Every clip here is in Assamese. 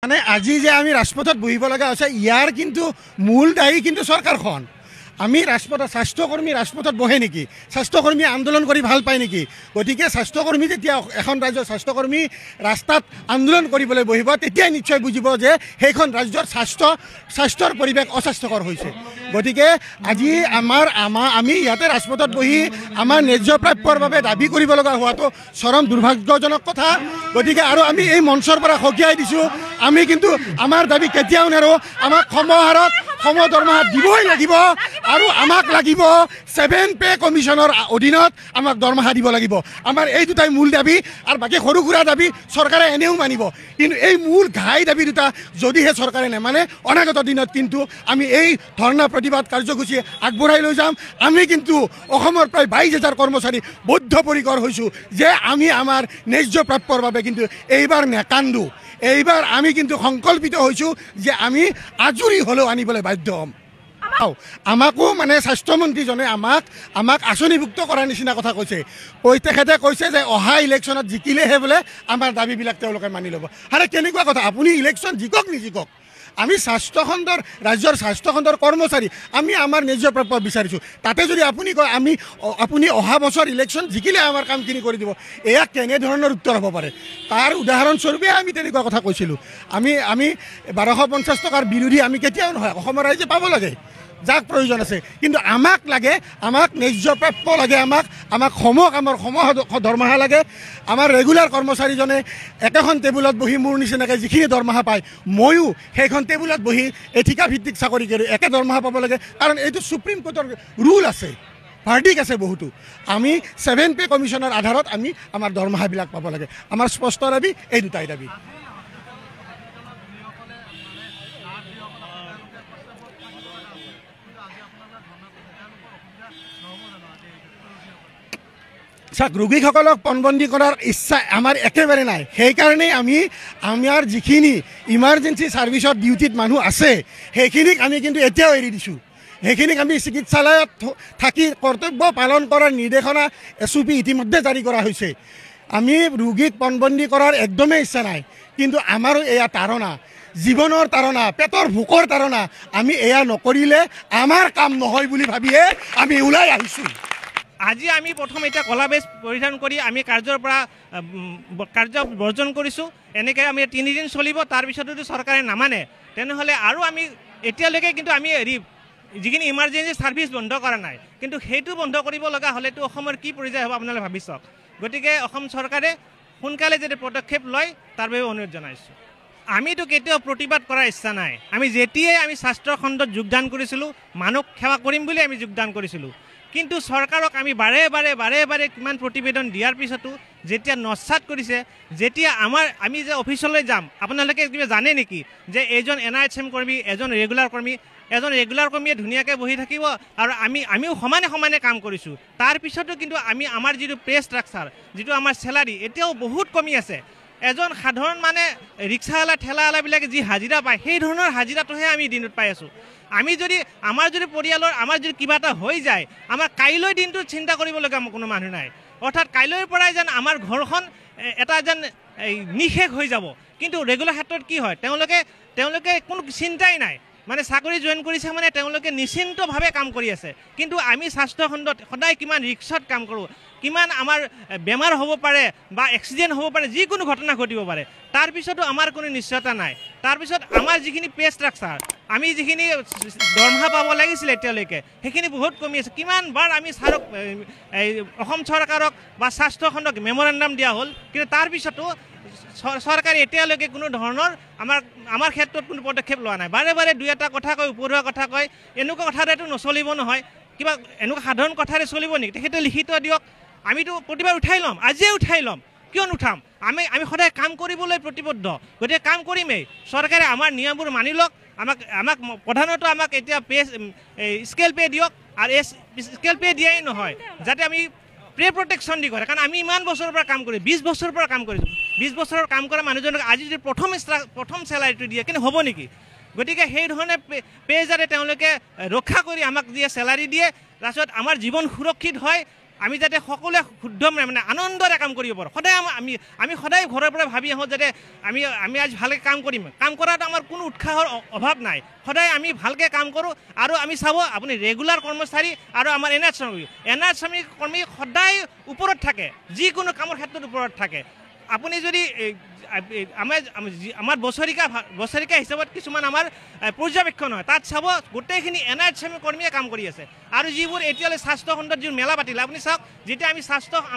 মানে আজি যে আমি রাজপথত বহিব লগা আছে ইয়ার কিন্তু মূল দায়ী কিন্তু সরকারখন। আমি রাজপথত স্বাস্থ্যকর্মী রাজপথত বহে নেকি, স্বাস্থ্যকর্মী আন্দোলন কৰি ভাল পায় নেকি? গতিকে স্বাস্থ্যকৰ্মী যেতিয়া এখন ৰাজ্যৰ স্বাস্থ্যকৰ্মী ৰাস্তাত আন্দোলন কৰিবলৈ বহিব তেতিয়াই নিশ্চয় বুজিব যে সেইখন ৰাজ্যৰ স্বাস্থ্যৰ পৰিৱেশ অস্বাস্থ্যকৰ হৈছে। গতিকে আজি আমি ইয়াতে ৰাজপথত বহি আমাৰ ন্যায্য প্ৰাপ্যৰ বাবে দাবী কৰিব লগা হোৱাটো চৰম দুৰ্ভাগ্যজনক কথা। গতিকে আৰু আমি এই মঞ্চৰ পৰা সকীয়াই দিছোঁ, আমি কিন্তু আমাৰ দাবী কেতিয়াও নেৰোঁ। আমাক সমহাৰত দৰমহা দিবই লাগিব আৰু আমাক লাগিব 7 পে কমিশ্যনৰ অধীনত আমাক দৰমহা দিব লাগিব। আমাৰ এই দুটাই মূল দাবী, আৰু বাকী সৰু সুৰা দাবী চৰকাৰে এনেও মানিব, কিন্তু এই মূল ঘাই দাবী দুটা যদিহে চৰকাৰে নেমানে অনাগত দিনত কিন্তু আমি এই ধৰ্ণা প্ৰতিবাদ কাৰ্যসূচী আগবঢ়াই লৈ যাম। আমি কিন্তু অসমৰ প্ৰায় 22,000 কৰ্মচাৰী বদ্ধপৰিকৰ হৈছোঁ যে আমি আমাৰ ন্যায্য প্ৰাপ্যৰ বাবে কিন্তু এইবাৰ নেকান্দো। এইবাৰ আমি কিন্তু সংকল্পিত হৈছোঁ যে আমি আজৰি হ'লেও আনিবলৈ বাধ্য হ'ম। আমাকো মানে স্বাস্থ্যমন্ত্ৰীজনে আমাক আঁচনিভুক্ত কৰাৰ নিচিনা কথা কৈছে। তেখেতে কৈছে যে অহা ইলেকশ্যনত জিকিলেহে বোলে আমাৰ দাবীবিলাক তেওঁলোকে মানি ল'ব। আৰে কেনেকুৱা কথা? আপুনি ইলেকশ্যন জিকক নিজিকক, আমি স্বাস্থ্যখণ্ডৰ ৰাজ্যৰ স্বাস্থ্যখণ্ডৰ কৰ্মচাৰী, আমি আমাৰ ন্যায্য প্ৰাপ্য বিচাৰিছোঁ। তাতে যদি আপুনি কয় আপুনি অহা বছৰ ইলেকশ্যন জিকিলে আমাৰ কামখিনি কৰি দিব, এয়া কেনেধৰণৰ উত্তৰ হ'ব পাৰে? তাৰ উদাহৰণস্বৰূপে আমি তেনেকুৱা কথা কৈছিলোঁ। আমি 1250 টকাৰ বিৰোধী আমি কেতিয়াও নহয়, অসমৰ ৰাইজে পাব লাগে যাক প্ৰয়োজন আছে, কিন্তু আমাক লাগে, আমাক ন্যায্য প্ৰাপ্য লাগে, আমাক আমাৰ দৰমহা লাগে। আমাৰ ৰেগুলাৰ কৰ্মচাৰীজনে একেখন টেবুলত বহি মোৰ নিচিনাকৈ যিখিনি দৰমহা পায়, ময়ো সেইখন টেবুলত বহি এই ঠিকাভিত্তিক চাকৰি কৰি একে দৰমহা পাব লাগে, কাৰণ এইটো সুপ্ৰিম কোৰ্টৰ ৰুল আছে, ভাৰ্ডিক আছে বহুতো। আমি 7 পে কমিশ্যনৰ আধাৰত আমি আমাৰ দৰমহাবিলাক পাব লাগে। আমাৰ স্পষ্ট দাবী এই দুটাই দাবী। চাওক, ৰোগীসকলক পণবন্দী কৰাৰ ইচ্ছা আমাৰ একেবাৰে নাই। সেইকাৰণেই আমাৰ যিখিনি ইমাৰ্জেঞ্চি ছাৰ্ভিচত ডিউটিত মানুহ আছে সেইখিনিক আমি কিন্তু এতিয়াও এৰি দিছোঁ। সেইখিনিক আমি চিকিৎসালয়ত থাকি কৰ্তব্য পালন কৰাৰ নিৰ্দেশনা SOP ইতিমধ্যে জাৰি কৰা হৈছে। আমি ৰোগীক পণবন্দী কৰাৰ একদমেই ইচ্ছা নাই, কিন্তু আমাৰো এয়া তাৰণা, জীৱনৰ তাৰণা, পেটৰ ভোকৰ তাৰণা। আমি এয়া নকৰিলে আমাৰ কাম নহয় বুলি ভাবিয়ে আমি ওলাই আহিছোঁ। আজি আমি প্ৰথম এতিয়া কলা বেজ পৰিধান কৰি আমি কাৰ্য বৰ্জন কৰিছোঁ। এনেকৈ আমি 3 দিন চলিব, তাৰপিছতো যদি চৰকাৰে নামানে তেনেহ'লে আৰু আমি এতিয়ালৈকে কিন্তু আমি যিখিনি ইমাৰ্জেঞ্চি ছাৰ্ভিচ বন্ধ কৰা নাই, কিন্তু সেইটো বন্ধ কৰিব লগা হ'লেতো অসমৰ কি পৰ্যায় হ'ব আপোনালোকে ভাবি চাওক। গতিকে অসম চৰকাৰে সোনকালে যদি পদক্ষেপ লয় তাৰ বাবে অনুৰোধ জনাইছোঁ। আমিতো কেতিয়াও প্ৰতিবাদ কৰাৰ ইচ্ছা নাই। আমি যেতিয়াই আমি স্বাস্থ্য খণ্ডত যোগদান কৰিছিলোঁ, মানুহক সেৱা কৰিম বুলি আমি যোগদান কৰিছিলোঁ, কিন্তু চৰকাৰক আমি বাৰে বাৰে কিমান প্ৰতিবেদন দিয়াৰ পিছতো যেতিয়া নস্যাৎ কৰিছে, যেতিয়া আমি যে অফিচলৈ যাম, আপোনালোকে কিবা জানে নেকি যে এজন NIHM কৰ্মী, এজন ৰেগুলাৰ কৰ্মীয়ে ধুনীয়াকৈ বহি থাকিব আৰু আমিও সমানে কাম কৰিছোঁ। তাৰপিছতো কিন্তু আমাৰ যিটো পে ষ্ট্ৰাকচাৰ, যিটো আমাৰ চেলাৰী এতিয়াও বহুত কমি আছে। এজন সাধাৰণ মানে ৰিক্সাৱালা ঠেলাৱালাবিলাকে যি হাজিৰা পায় সেই ধৰণৰ হাজিৰাটোহে আমি দিনত পাই আছোঁ। আমাৰ যদি পৰিয়ালৰ যদি কিবা এটা হৈ যায়, আমাৰ কাইলৈ দিনটো চিন্তা কৰিবলগীয়া কোনো মানুহ নাই। অৰ্থাৎ কাইলৈৰ পৰাই যেন আমাৰ ঘৰখন এটা যেন নিশেষ হৈ যাব। কিন্তু ৰেগুলাৰ ক্ষেত্ৰত কি হয়, তেওঁলোকে কোনো চিন্তাই নাই, মানে চাকৰি জইন কৰিছে মানে তেওঁলোকে নিশ্চিন্তভাৱে কাম কৰি আছে। কিন্তু আমি স্বাস্থ্যখণ্ডত সদায় কিমান ৰিক্সত কাম কৰোঁ, কিমান আমাৰ বেমাৰ হ'ব পাৰে বা এক্সিডেণ্ট হ'ব পাৰে, যিকোনো ঘটনা ঘটিব পাৰে, তাৰপিছতো আমাৰ কোনো নিশ্চয়তা নাই। তাৰপিছত আমাৰ যিখিনি পে ষ্ট্ৰাকচাৰ, আমি যিখিনি দৰমহা পাব লাগিছিলে এতিয়ালৈকে সেইখিনি বহুত কমি আছে। কিমানবাৰ আমি অসম চৰকাৰক বা স্বাস্থ্যখণ্ডক মেমৰেণ্ডাম দিয়া হ'ল, কিন্তু তাৰপিছতো চৰকাৰে এতিয়ালৈকে কোনো ধৰণৰ আমাৰ ক্ষেত্ৰত কোনো পদক্ষেপ লোৱা নাই। বাৰে 2-এটা কথা কয়, উপৰুৱা কথা কয়। এনেকুৱা কথাৰেতো নচলিব নহয়, কিবা এনেকুৱা সাধাৰণ কথাৰে চলিব নেকি? তেখেতে লিখিত দিয়ক, আমিতো প্ৰতিবাদ উঠাই ল'ম, আজিয়ে উঠাই ল'ম। কিয় নুঠাম? আমি সদায় কাম কৰিবলৈ প্ৰতিবদ্ধ, গতিকে কাম কৰিমেই। চৰকাৰে আমাৰ নিয়মবোৰ মানি লওক। আমাক প্ৰধানতঃ আমাক এতিয়া স্কেল পে দিয়ক, আৰু স্কেল পে দিয়াই নহয়, যাতে আমি পে প্ৰটেকশ্যন দি কৰে। কাৰণ আমি ইমান বছৰৰ পৰা কাম কৰি 20 বছৰৰ পৰা কাম কৰিছোঁ। 20 বছৰৰ কাম কৰা মানুহজনক আজি যদি প্ৰথম চেলাৰীটো দিয়ে, কিন্তু হ'ব নেকি? গতিকে সেই ধৰণে পে যাতে তেওঁলোকে ৰক্ষা কৰি আমাক দিয়ে, চেলাৰী দিয়ে, তাৰপিছত আমাৰ জীৱন সুৰক্ষিত হয়, আমি যাতে সকলোৱে শুদ্ধ মানে আনন্দৰে কাম কৰিব পাৰোঁ। সদায় আমি সদায় ঘৰৰ পৰা ভাবি আহোঁ যাতে আমি আজি ভালকৈ কাম কৰিম। কাম কৰাত আমাৰ কোনো উৎসাহৰ অভাৱ নাই। সদায় আমি ভালকৈ কাম কৰোঁ। আৰু আমি চাব আপুনি ৰেগুলাৰ কৰ্মচাৰী আৰু আমাৰ এনআৰ শ্ৰমিক কৰ্মী সদায় ওপৰত থাকে, যিকোনো কামৰ ক্ষেত্ৰত ওপৰত থাকে। আপুনি যদি আমাৰ বছৰিকা হিচাপত কিছুমান আমাৰ পৰ্যবেক্ষণ হয়, তাত চাব গোটেইখিনি এনআৰ শ্ৰমিক কৰ্মীয়ে কাম কৰি আছে। আৰু যিবোৰ এতিয়ালৈ স্বাস্থ্য খণ্ডত যিবোৰ মেলা পাতিলে আপুনি চাওক, যেতিয়া আমি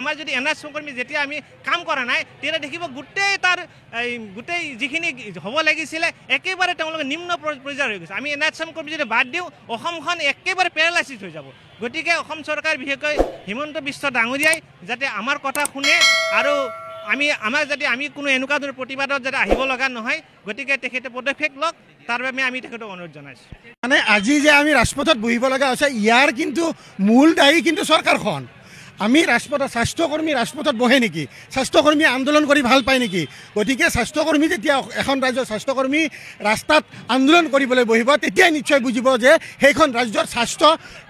আমাৰ যদি এনআৰ শ্ৰমিক কৰ্মী যেতিয়া আমি কাম কৰা নাই, তেতিয়া দেখিব গোটেই যিখিনি হ'ব লাগিছিলে একেবাৰে তেওঁলোকে নিম্ন পৰ্যায়ৰ হৈ গৈছে। আমি এনআৰ শ্ৰমিক কৰ্মী যদি বাদ দিওঁ, অসমখন একেবাৰে পেৰালাইচিছ হৈ যাব। গতিকে অসম চৰকাৰ বিশেষকৈ হিমন্ত বিশ্ব ডাঙৰীয়াই যাতে আমাৰ কথা শুনে আৰু আমি কোনো এনেকুৱা ধৰণৰ প্ৰতিবাদত যাতে আহিব লগা নহয়, গতিকে তেখেতে পদক্ষেপ লওক, তাৰ বাবে আমি তেখেতক অনুৰোধ জনাইছোঁ। মানে আজি যে আমি ৰাজপথত বহিব লগা হৈছে, ইয়াৰ কিন্তু মূল দায়ী কিন্তু চৰকাৰখন। আমি স্বাস্থ্যকৰ্মী ৰাজপথত বহে নেকি? স্বাস্থ্যকৰ্মী আন্দোলন কৰি ভাল পায় নেকি? গতিকে স্বাস্থ্যকৰ্মী যেতিয়া এখন ৰাজ্যৰ স্বাস্থ্যকৰ্মী ৰাস্তাত আন্দোলন কৰিবলৈ বহিব, তেতিয়াই নিশ্চয় বুজিব যে সেইখন ৰাজ্যৰ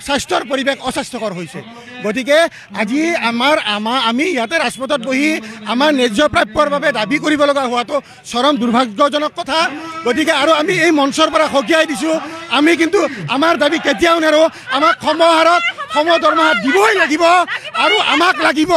স্বাস্থ্যৰ পৰিৱেশ অস্বাস্থ্যকৰ হৈছে। গতিকে আজি আমি ইয়াতে ৰাজপথত বহি আমাৰ ন্যায্য প্ৰাপ্যৰ বাবে দাবী কৰিব লগা হোৱাটো চৰম দুৰ্ভাগ্যজনক কথা। গতিকে আৰু আমি এই মঞ্চৰ পৰা সকীয়াই দিছোঁ, আমি কিন্তু আমাৰ দাবী কেতিয়াও নেৰোঁ। আমাক সম দৰমহা দিবই লাগিব আৰু আমাক লাগিব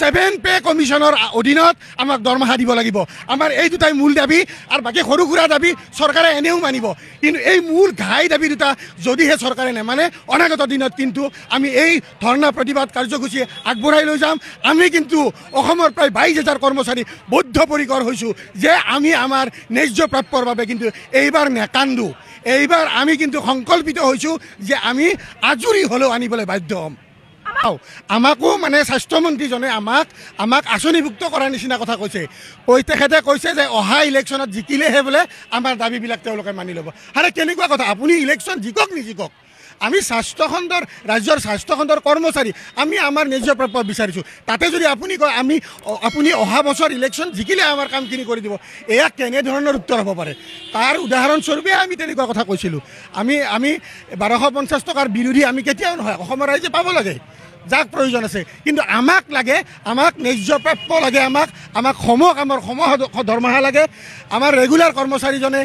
7 পে কমিশ্যনৰ অধীনত আমাক দৰমহা দিব লাগিব। আমাৰ এই দুটাই মূল দাবী, আৰু বাকী সৰু সুৰা দাবী চৰকাৰে এনেও মানিব। কিন্তু এই মূল ঘাই দাবী দুটা যদিহে চৰকাৰে নেমানে, অনাগত দিনত কিন্তু আমি এই ধৰ্ণা প্ৰতিবাদ কাৰ্যসূচী আগবঢ়াই লৈ যাম। আমি কিন্তু অসমৰ প্ৰায় 22,000 কৰ্মচাৰী বদ্ধপৰিকৰ হৈছোঁ যে আমি আমাৰ ন্যায্য প্ৰাপ্যৰ বাবে কিন্তু এইবাৰ নেকান্দো। এইবাৰ আমি কিন্তু সংকল্পিত হৈছোঁ যে আমি আজৰি হ'লেও আনিবলৈ বাধ্য হ'ম। আমাকো মানে স্বাস্থ্যমন্ত্ৰীজনে আমাক আঁচনিভুক্ত কৰাৰ নিচিনা কথা কৈছে। তেখেতে কৈছে যে অহা ইলেকশ্যনত জিকিলেহে বোলে আমাৰ দাবীবিলাক তেওঁলোকে মানি ল'ব। আৰে কেনেকুৱা কথা? আপুনি ইলেকশ্যন জিকক নিজিকক, আমি ৰাজ্যৰ স্বাস্থ্যখণ্ডৰ কৰ্মচাৰী, আমি আমাৰ ন্যায্য প্ৰাপ্য বিচাৰিছোঁ। তাতে যদি আপুনি কয় আপুনি অহা বছৰ ইলেকশ্যন জিকিলে আমাৰ কামখিনি কৰি দিব, এয়া কেনেধৰণৰ উত্তৰ হ'ব পাৰে? তাৰ উদাহৰণস্বৰূপে আমি তেনেকুৱা কথা কৈছিলোঁ। আমি 1250 টকাৰ বিৰোধী আমি কেতিয়াও নহয়। অসমৰ ৰাইজে পাব লাগে যাক প্ৰয়োজন আছে, কিন্তু আমাক ন্যায্য প্ৰাপ্য লাগে, আমাক সম দৰমহা লাগে। আমাৰ ৰেগুলাৰ কৰ্মচাৰীজনে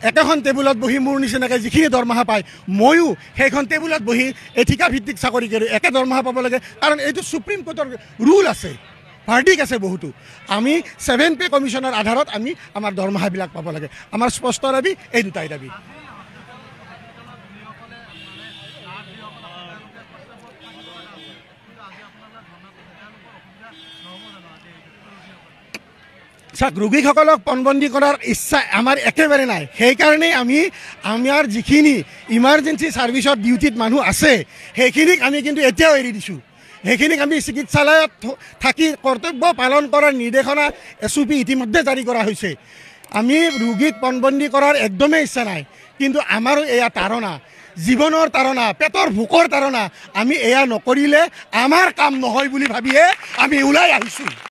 একেখন টেবুলত বহি মোৰ নিচিনাকৈ যিখিনি দৰমহা পায়, ময়ো সেইখন টেবুলত বহি এই ঠিকাভিত্তিক চাকৰি কৰি একে দৰমহা পাব লাগে। কাৰণ এইটো সুপ্ৰিম কোৰ্টৰ ৰুল আছে, ভাৰ্ডিক আছে বহুতো। আমি 7 পে কমিশ্যনৰ আধাৰত আমি আমাৰ দৰমহাবিলাক পাব লাগে। আমাৰ স্পষ্ট দাবী এই দুটাই দাবী। চাওক, ৰোগীসকলক পণবন্দী কৰাৰ ইচ্ছা আমাৰ একেবাৰে নাই। সেইকাৰণেই আমাৰ যিখিনি ইমাৰ্জেঞ্চি ছাৰ্ভিচত ডিউটিত মানুহ আছে, সেইখিনিক আমি কিন্তু এতিয়াও এৰি দিছোঁ। সেইখিনিক আমি চিকিৎসালয়ত থাকি কৰ্তব্য পালন কৰাৰ নিৰ্দেশনা SOP ইতিমধ্যে জাৰি কৰা হৈছে। আমি ৰোগীক পণবন্দী কৰাৰ একদমেই ইচ্ছা নাই, কিন্তু আমাৰো এয়া তাৰণা, জীৱনৰ তাৰণা, পেটৰ ভোকৰ তাৰণা। আমি এয়া নকৰিলে আমাৰ কাম নহয় বুলি ভাবিয়ে আমি ওলাই আহিছোঁ।